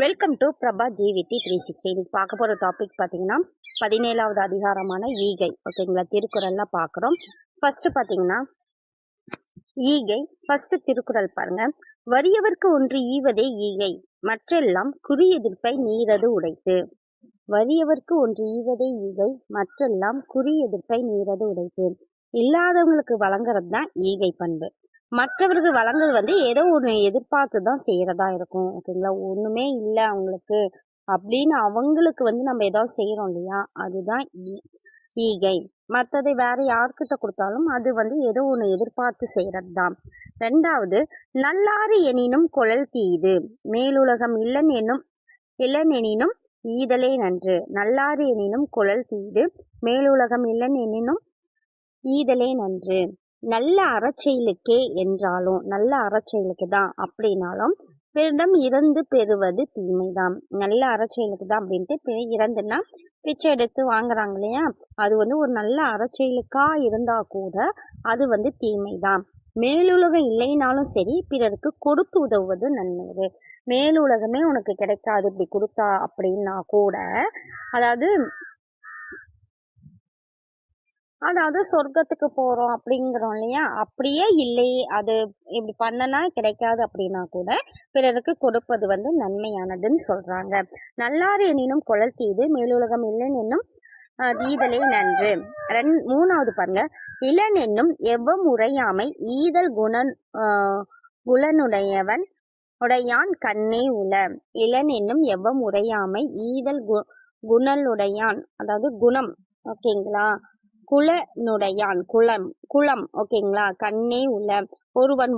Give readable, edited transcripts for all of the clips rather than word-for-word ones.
Welcome to Prabha ஜிவிடி 360. இன்னைக்கு பார்க்க போகிற டாபிக் பார்த்தீங்கன்னா 17வது அதிகாரமான ஈகை. ஓகேங்களா, திருக்குறள்லாம் பார்க்குறோம். ஃபர்ஸ்ட் பார்த்தீங்கன்னா ஈகை. ஃபர்ஸ்ட் திருக்குறள் பாருங்க. வறியவர்க்கு ஒன்று ஈவதே ஈகை, மற்றெல்லாம் குறி எதிர்ப்பை நீரது உடைத்து. வறியவர்க்கு ஒன்று ஈவதே ஈகை, மற்றெல்லாம் குறி எதிர்ப்பை நீரது உடைத்து. இல்லாதவங்களுக்கு வழங்குறது தான் ஈகை பண்பு. மற்றவர்கள் வழங்குறது ஏதோ ஒன்று எதிர்பார்த்து தான் செய்யறதா இருக்கும். ஓகேங்களா, ஒண்ணுமே இல்லை அவங்களுக்கு அப்படின்னு அவங்களுக்கு நம்ம ஏதாவது செய்யறோம் இல்லையா, அதுதான் ஈகை. மற்றது வேற யார்கிட்ட கொடுத்தாலும் அது ஏதோ ஒன்று எதிர்பார்த்து செய்யறது தான். ரெண்டாவது, நல்லாறு எனினும் குழல் தீது, மேலுலகம் இல்லன் எனினும் ஈதலே நன்று. நல்லாறு எனினும் குழல் தீது, மேலுலகம் இல்லன் எனினும் ஈதலே நன்று. நல்ல அறச்செயலுக்கே என்றாலும், நல்ல அறச்செயலுக்கு தான் அப்படின்னாலும் பிறரிடம் இறந்து பெறுவது தீமைதான். நல்ல அறச்செயலுக்கு தான் அப்படின்ட்டு இறந்துன்னா பிச்சை எடுத்து வாங்குறாங்க இல்லையா, அது ஒரு நல்ல அறச்செயலுக்கா இருந்தா கூட அது தீமைதான். மேலுலகம் இல்லைனாலும் சரி, பிறருக்கு கொடுத்து உதவுவது நன்மை. மேலுலகமே உனக்கு கிடைக்காது இப்படி கொடுத்தா அப்படின்னா கூட, அதாவது சொர்க்கத்துக்கு போறோம் அப்படிங்கிறோம் இல்லையா, அப்படியே இல்லை அது இப்படி பண்ணனா கிடைக்காது அப்படின்னா கூட பிறருக்கு கொடுப்பது நன்மையானதுன்னு சொல்றாங்க. நல்லாறு எனினும் குழல் தீது, மேலுலகம் இல்லன் என்னும் ஈதலே நன்று. மூணாவது பாருங்க. இளன் என்னும் எவ்வம் உரையாமை ஈதல் குலனுடையவன் உடையான் கண்ணே உள. இளன் என்னும் எவ்வம் உரையாமை ஈதல் குணலுடையான், அதாவது குணம். ஓகேங்களா, குலனுடையான் குலம். ஓகேங்களா, கண்ணே உள்ள. ஒருவன்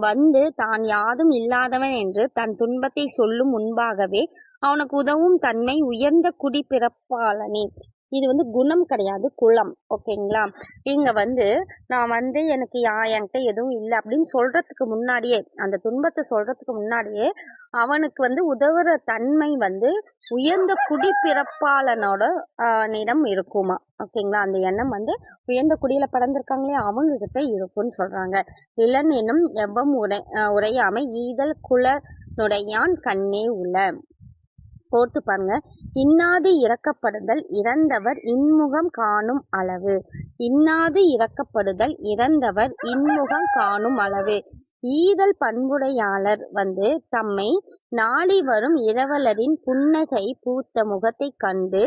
தான் யாதும் இல்லாதவன் என்று தன் துன்பத்தை சொல்லும் முன்பாகவே அவனுக்கு உதவும் தன்மை உயர்ந்த குடி பிறப்பாளனே. இது குணம் கிடையாது, குலம். ஓகேங்களா, இங்க நான் எனக்கு என்கிட்ட எதுவும் இல்லை அப்படின்னு சொல்றதுக்கு முன்னாடியே, அந்த துன்பத்தை சொல்றதுக்கு முன்னாடியே அவனுக்கு உதவுற தன்மை உயர்ந்த குடிப்பிறப்பாளனோட நிடம் இருக்குமா. ஓகேங்களா, அந்த எண்ணம் உயர்ந்த குடியில பிறந்திருக்காங்களே அவங்க கிட்ட இருக்கும்னு சொல்றாங்க. இளன் என்னும் எவ்வம் உரையாமை ஈதல் குலனுடையான் கண்ணே உள்ள. போட்டு பாருங்க. இன்னாது இறக்கப்படுதல் இறந்தவர் இன்முகம் காணும் அளவு. இன்னாது இறக்கப்படுதல் இறந்தவர் இன்முகம் காணும் அளவு. ஈதல் பண்புடையாளர் தம்மை நாடி வரும் இரவலரின் புன்னகை பூத்த முகத்தை கண்டு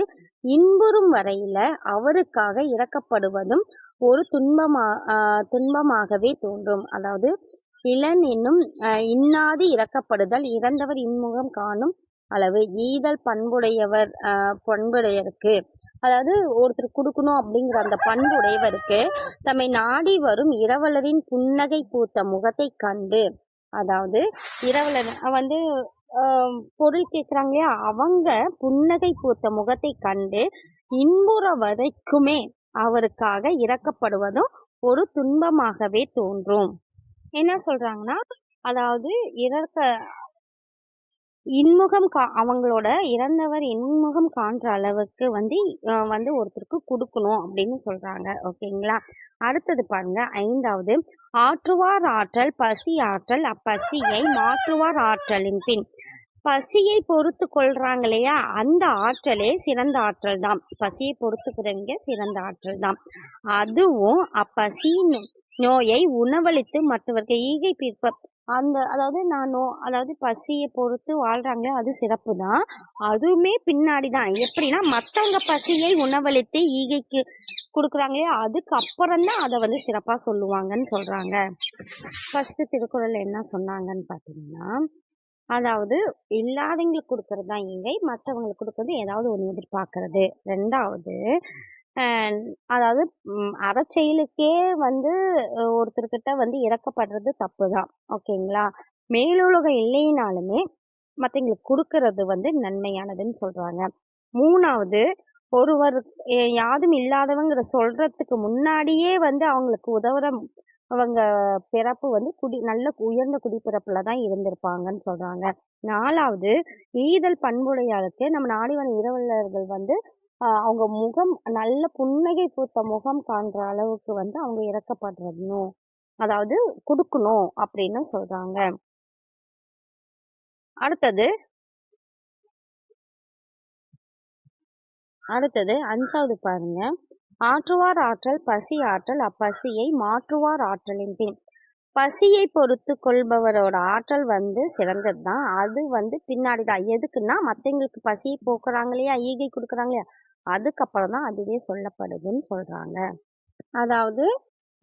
இன்புறும் வரையில அவருக்காக இறக்கப்படுவதும் ஒரு துன்பமாகவே தோன்றும். அதாவது இளன் என்னும் இன்னாது இறக்கப்படுதல் இறந்தவர் இன்முகம் காணும் அளவு. ஈதல் பண்புடையருக்கு, அதாவது ஒருத்தர் கொடுக்கணும் அப்படிங்கிற அந்த பண்புடையவருக்கு தம்மை நாடி வரும் இரவலரின் புன்னகை பூத்த முகத்தை கண்டு, அதாவது இரவலர் பொருள் கேட்கிறாங்க இல்லையா, அவங்க புன்னகை பூத்த முகத்தை கண்டு இன்புற வரைக்குமே அவருக்காக இறக்கப்படுவதும் ஒரு துன்பமாகவே தோன்றும். என்ன சொல்றாங்கன்னா, அதாவது இன்முகம் அவங்களோட இறந்தவர் இன்முகம் காண்ற அளவுக்கு ஒருத்தருக்கு கொடுக்கணும் அப்படின்னு சொல்றாங்க. ஓகேங்களா, அடுத்தது பாருங்க. ஐந்தாவது, ஆற்றுவார் ஆற்றல் பசி ஆற்றல், அப்பசியை மாற்றுவார் ஆற்றலின் பின். பசியை பொறுத்து கொள்றாங்க இல்லையா, அந்த ஆற்றலே சிறந்த ஆற்றல் தான். பசியை பொறுத்துக்கிறவங்க சிறந்த ஆற்றல் தான். அதுவும் அப்பசி நோயை உணவளித்து மற்றவருக்கு ஈகை பிற்ப அதாவது பசியை பொறுத்து வாழ்றாங்களே அது சிறப்பு தான். அதுவுமே பின்னாடிதான். எப்படின்னா, மற்றவங்க பசியை உணவளித்து ஈகைக்கு கொடுக்குறாங்களே அதுக்கு அப்புறம் தான் அதை சிறப்பா சொல்லுவாங்கன்னு சொல்றாங்க. ஃபர்ஸ்ட் திருக்குறள் என்ன சொன்னாங்கன்னு பாத்தீங்கன்னா, அதாவது இல்லாதவங்களுக்கு கொடுக்கறது தான் ஈகை, மற்றவங்களுக்கு கொடுக்கறது ஏதாவது ஒன்று எதிர்பார்க்கறது. ரெண்டாவது, அதாவது அறச்செயலுக்கே ஒருத்தர்கிட்ட இறக்கப்படுறது தப்பு தான். ஓகேங்களா, மேலுலகம் இல்லைனாலுமே மற்றவங்களுக்கு கொடுக்கறது நன்மையானதுன்னு சொல்றாங்க. மூணாவது, ஒருவர் யாதும் இல்லாதவங்கிற சொல்றதுக்கு முன்னாடியே அவங்களுக்கு உதவுற அவங்க பிறப்பு நல்ல உயர்ந்த குடிப்பிறப்புல தான் இருந்திருப்பாங்கன்னு சொல்றாங்க. நாலாவது, ஈதல் பண்புடையாளுக்கு நம்ம நாடிவன இரவலர்கள் அவங்க முகம் நல்ல புன்னகை பூத்த முகம் காண்ற அளவுக்கு அவங்க இறக்கப்படுறணும், அதாவது கொடுக்கணும் அப்படின்னு சொல்றாங்க. அடுத்தது, அடுத்தது 5வது பாருங்க. ஆற்றுவார் ஆற்றல் பசி ஆற்றல் அப்பசியை மாற்றுவார் ஆற்றலின் பின். பசியை பொறுத்து கொள்பவரோட ஆற்றல் சிறந்தது தான். அது பின்னாடி தான். எதுக்குன்னா மற்றவங்களுக்கு பசியை போக்குறாங்க இல்லையா, ஈகை கொடுக்குறாங்க இல்லையா, அதுக்கப்புறம் தான் அதுவே சொல்லப்படுதுன்னு சொல்றாங்க. அதாவது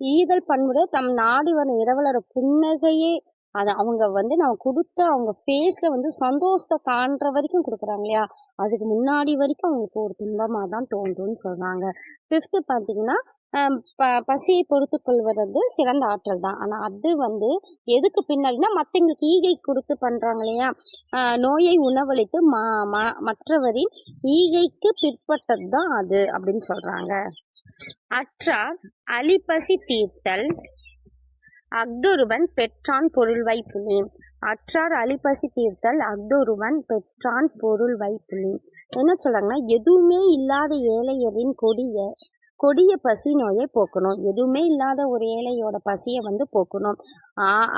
ஈதல் பண்புட தம் நாடி வரும் இரவலோட புன்னகையே அது அவங்க நம்ம கொடுத்த அவங்க ஃபேஸ்ல சந்தோஷத்தை காண்ற வரைக்கும் கொடுக்குறாங்க இல்லையா, அதுக்கு முன்னாடி வரைக்கும் அவங்களுக்கு ஒரு துன்பமா தான் தோன்றும்னு சொல்றாங்க. 5th பாத்தீங்கன்னா பசியை பொறுத்து கொள்வது சிறந்த ஆற்றல் தான். ஆனா அது எதுக்கு பின்னாடினா மற்றவங்களுக்கு ஈகை கொடுத்து பண்றாங்க இல்லையா, நோயை உணவளித்து மற்றவரின் ஈகைக்கு பிற்பட்டது தான் அது அப்படின்னு சொல்றாங்க. அற்றார் அலிபசி தீர்த்தல் அஃதொருவன் பெற்றான் பொருள்வை புலி. அற்றார் அலிபசி தீர்த்தல் அஃதொருவன் பெற்றான் பொருள்வை புலி. என்ன சொல்றாங்கன்னா, எதுவுமே இல்லாத ஏழையரின் கொடிய பசி நோயை போக்கணும். எதுவுமே இல்லாத ஒரு ஏழையோட பசியை போக்கணும்.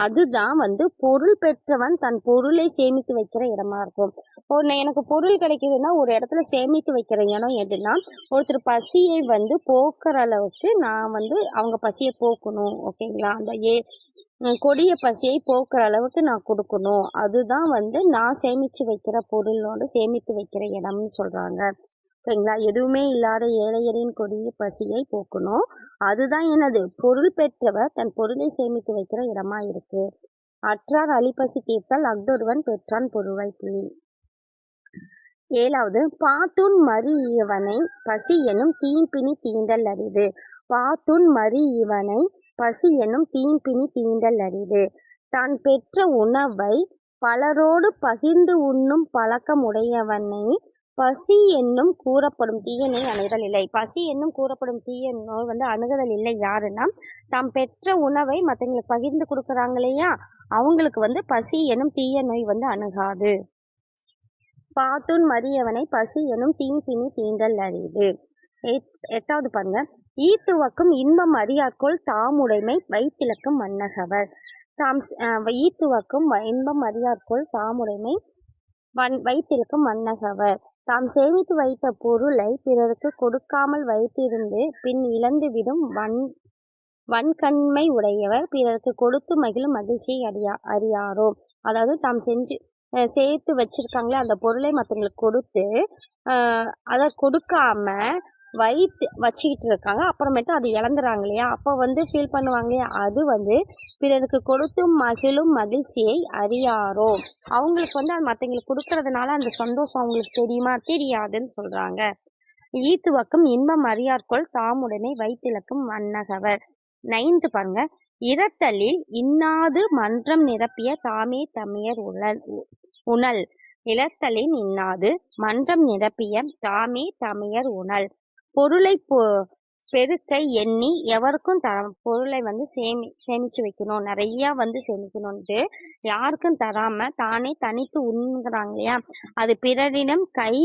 அதுதான் பொருள் பெற்றவன் தன் பொருளை சேமித்து வைக்கிற இடமா இருக்கும். எனக்கு பொருள் கிடைக்குதுன்னா ஒரு இடத்துல சேமித்து வைக்கிற இடம் எதுனா, ஒருத்தர் பசியை போக்குற அளவுக்கு நான் அவங்க பசியை போக்கணும். ஓகேங்களா, அந்த கொடிய பசியை போக்குற அளவுக்கு நான் கொடுக்கணும். அதுதான் நான் சேமிச்சு வைக்கிற பொருளோட சேமித்து வைக்கிற இடம்னு சொல்றாங்க. சரிங்களா, எதுவுமே இல்லாத ஏழையரின் கொடிய பசியை போக்கணும். அதுதான் என்னது, பொருள் பெற்றவர் தன் பொருளை சேமித்து வைக்கிற இடமா இருக்கு. அற்றார் அலிபசி தீர்த்தல் அஃதொருவன் பெற்றான் பொருள்வை புலி. 7வது பாத்துன் மறி இவனை பசி எனும் தீம்பினி தீண்டல் அரிது. பாத்துன் மறி இவனை பசி எனும் தீம்பினி தீண்டல் அரிது. தான் பெற்ற உணவை பலரோடு பகிர்ந்து உண்ணும் பழக்கம் உடையவனை பசி என்னும் கூறப்படும் தீய நோய் அணுகுதல் இல்லை. பசி என்னும் கூறப்படும் தீய நோய் அணுகுதல் இல்லை. யாருன்னா, தாம் பெற்ற உணவை மற்றவங்களுக்கு பகிர்ந்து கொடுக்குறாங்க இல்லையா, அவங்களுக்கு பசி எனும் தீய நோய் அணுகாது. பாத்துன் மறியவனை பசி எனும் தீம்பினி தீண்டல் அரிது. 8வது பாருங்க. ஈத்துவக்கும் இன்பம் அறியார்கொள் தாமுடைமை வைத்திலக்கும் மன்னகவர். தாம் ஈத்துவக்கும் இன்பம் அறியார்கொள் தாமுடைமை வைத்திருக்கும் மன்னகவர். தாம் சேமித்து வைத்த பொருளை பிறருக்கு கொடுக்காமல் வைத்திருந்து பின் இழந்துவிடும் வன்கண்மை உடையவர் பிறருக்கு கொடுத்து மகிழும் மகிழ்ச்சியை அறியாரோ. அதாவது தாம் சேர்த்து வச்சிருக்காங்களே அந்த பொருளை மற்றவங்களுக்கு கொடுத்து அதை கொடுக்காம வச்சுக்கிட்டு இருக்காங்க, அப்புறமேட்டு அது இழந்துறாங்க இல்லையா, அப்போ ஃபீல் பண்ணுவாங்க இல்லையா, அது பிறருக்கு கொடுத்து மகிழும் மகிழ்ச்சியை அறியாரோ. அவங்களுக்கு அது மற்றவங்களுக்கு கொடுக்கறதுனால அந்த சந்தோஷம் அவங்களுக்கு தெரியுமா, தெரியாதுன்னு சொல்றாங்க. ஈத்துவக்கும் இன்பம் அறியார்கொள் தாமுடனே வைத்திலக்கும் மன்னகவர். 9th பாருங்க. இரத்தலில் இன்னாது மன்றம் நிரப்பிய தாமே தமையர் உணல். இலத்தலின் இன்னாது மன்றம் நிரப்பிய தாமே தமையர் உணல். பொருளை பெருக்க எண்ணி எவருக்கும் பொருளை சேமிச்சு வைக்கணும், நிறைய சேமிக்கணும்ட்டு யாருக்கும் தராம தானே தனித்து உண்ணுங்கிறாங்க இல்லையா, அது பிறரிடம் கை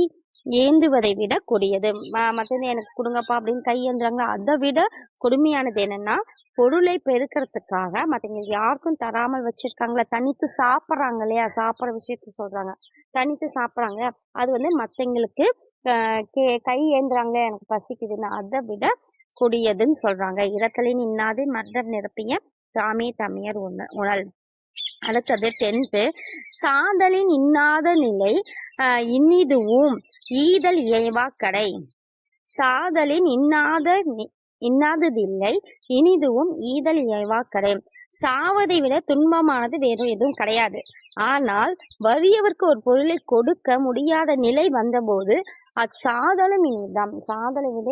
ஏந்துவதை விட கொடியது. மற்றது எனக்கு கொடுங்கப்பா அப்படின்னு கை ஏந்துறாங்க, அதை விட கொடுமையானது என்னன்னா, பொருளை பெருக்கிறதுக்காக மற்றவங்களுக்கு யாருக்கும் தராமல் வச்சிருக்காங்களா, தனித்து சாப்பிட்றாங்க இல்லையா, சாப்பிட்ற விஷயத்த சொல்றாங்க, தனித்து சாப்பிட்றாங்க, அது மற்றவங்களுக்கு கை ஏந்துறாங்க எனக்கு பசிக்குதுன்னு, அதை விட கொடியதுன்னு சொல்றாங்க. இரத்தலின் இன்னாது மன்றம் நிரப்பிய தாமே தமையர் உணல். அடுத்தது 10th. சாதலின் இன்னாத நிலை இனிதுவும் ஈதல் இயைவா கடை. சாதலின் இன்னாததில்லை இனிதுவும் ஈதல் இயைவா கடை. சாவதை விட துன்பமானது வேறு எதுவும் கிடையாது. ஆனால் வறியவருக்கு ஒரு பொருளை கொடுக்க முடியாத நிலை வந்தபோது அச்சாதலும் இனிதான். சாதலை விட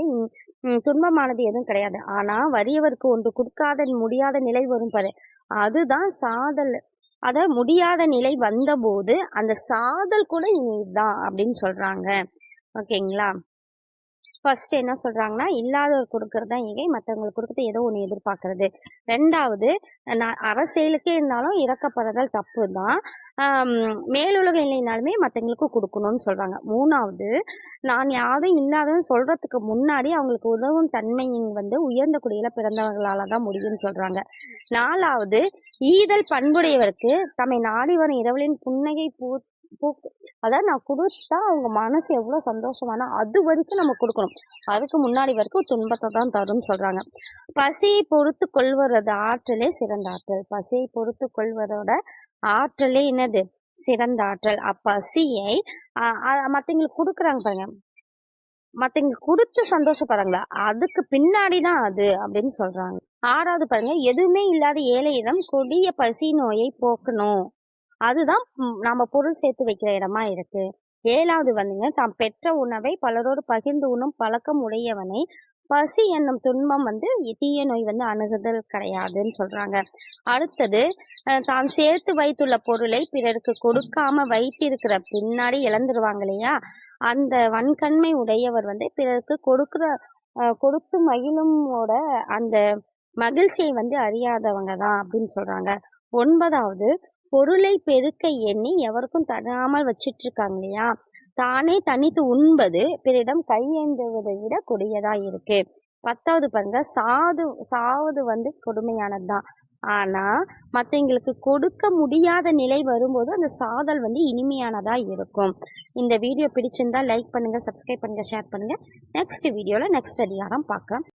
துன்பமானது எதுவும் கிடையாது. ஆனா வறியவருக்கு ஒன்று கொடுக்காத முடியாத நிலை வரும் பாரு, அதுதான் சாதல். அத முடியாத நிலை வந்தபோது அந்த சாதல் கூட இனிதான் அப்படின்னு சொல்றாங்க. ஓகேங்களா, ஃபர்ஸ்ட் என்ன சொல்றாங்கன்னா, இல்லாதவர் கொடுக்கறது தான் ஈகை, மற்றவங்களுக்கு கொடுக்கறது ஏதோ ஒன்று எதிர்பார்க்கறது. 2வது, அரசியலுக்கே இருந்தாலும் இறக்கப்படுறதால் தப்பு தான், மேலுலக இல்லைனாலுமே மற்றவங்களுக்கு கொடுக்கணும்னு சொல்றாங்க. 3வது, நான் யாரும் இல்லாதன்னு சொல்றதுக்கு முன்னாடி அவங்களுக்கு உதவும் தன்மையின் உயர்ந்த குடியில பிறந்தவர்களால தான் முடியும்னு சொல்றாங்க. 4வது, ஈதல் பண்புடையவருக்கு தம்மை நாடி வரும் இரவலின் பூக்கு, அதாவது நான் கொடுத்தா அவங்க மனசு எவ்வளோ சந்தோஷமானா அது வரைக்கும் நம்ம கொடுக்கணும். அதுக்கு முன்னாடி வரைக்கும் துன்பத்தை தான் தரும்னு சொல்றாங்க. பசியை பொறுத்து கொள்வதோட ஆற்றலே சிறந்த ஆற்றல். பசியை பொறுத்து கொள்வதோட ஆற்றலே என்னது? சிறந்த ஆற்றல். பசியை மற்றவங்களுக்கு கொடுக்குறாங்க பாருங்க, மற்றவங்களுக்கு கொடுத்து சந்தோஷப்படுறாங்களா, அதுக்கு பின்னாடிதான் அது அப்படின்னு சொல்றாங்க. 6வது பாருங்க, எதுவுமே இல்லாத ஏழையிடம் கொடிய பசி நோயை போக்கணும். அதுதான் நம்ம பொருள் சேர்த்து வைக்கிற இடமா இருக்கு. 7வது வந்துங்க, தாம் பெற்ற உணவை பலரோடு பகிர்ந்து உண்ணும் பழக்கம் உடையவனை பசி என்னும் துன்பம் தீய நோய் அணுகுதல் கிடையாதுன்னு சொல்றாங்க. அடுத்தது, தான் சேர்த்து வைத்துள்ள பொருளை பிறருக்கு கொடுக்காம வைத்திருக்கிற பின்னாடி இழந்துருவாங்க இல்லையா, அந்த வன்கண்மை உடையவர் பிறருக்கு கொடுத்து மகிழுமோட அந்த மகிழ்ச்சியை அறியாதவங்க தான் அப்படின்னு சொல்றாங்க. 9வது, பொருளை பெருக்க எண்ணி எவருக்கும் தராமல் வச்சிட்டு இருக்காங்க இல்லையா, தானே தனித்து உண்பது பிறரிடம் கையேந்துவதை விட கொடியதா இருக்கு. 10வது பாருங்க, சாவது கொடுமையானதுதான். ஆனா மற்றவங்களுக்கு கொடுக்க முடியாத நிலை வரும்போது அந்த சாதல் இனிமையானதா இருக்கும். இந்த வீடியோ பிடிச்சிருந்தா லைக் பண்ணுங்க, சப்ஸ்கிரைப் பண்ணுங்க, ஷேர் பண்ணுங்க. நெக்ஸ்ட் வீடியோல நெக்ஸ்ட் அதிகாரம் பார்க்கலாம்.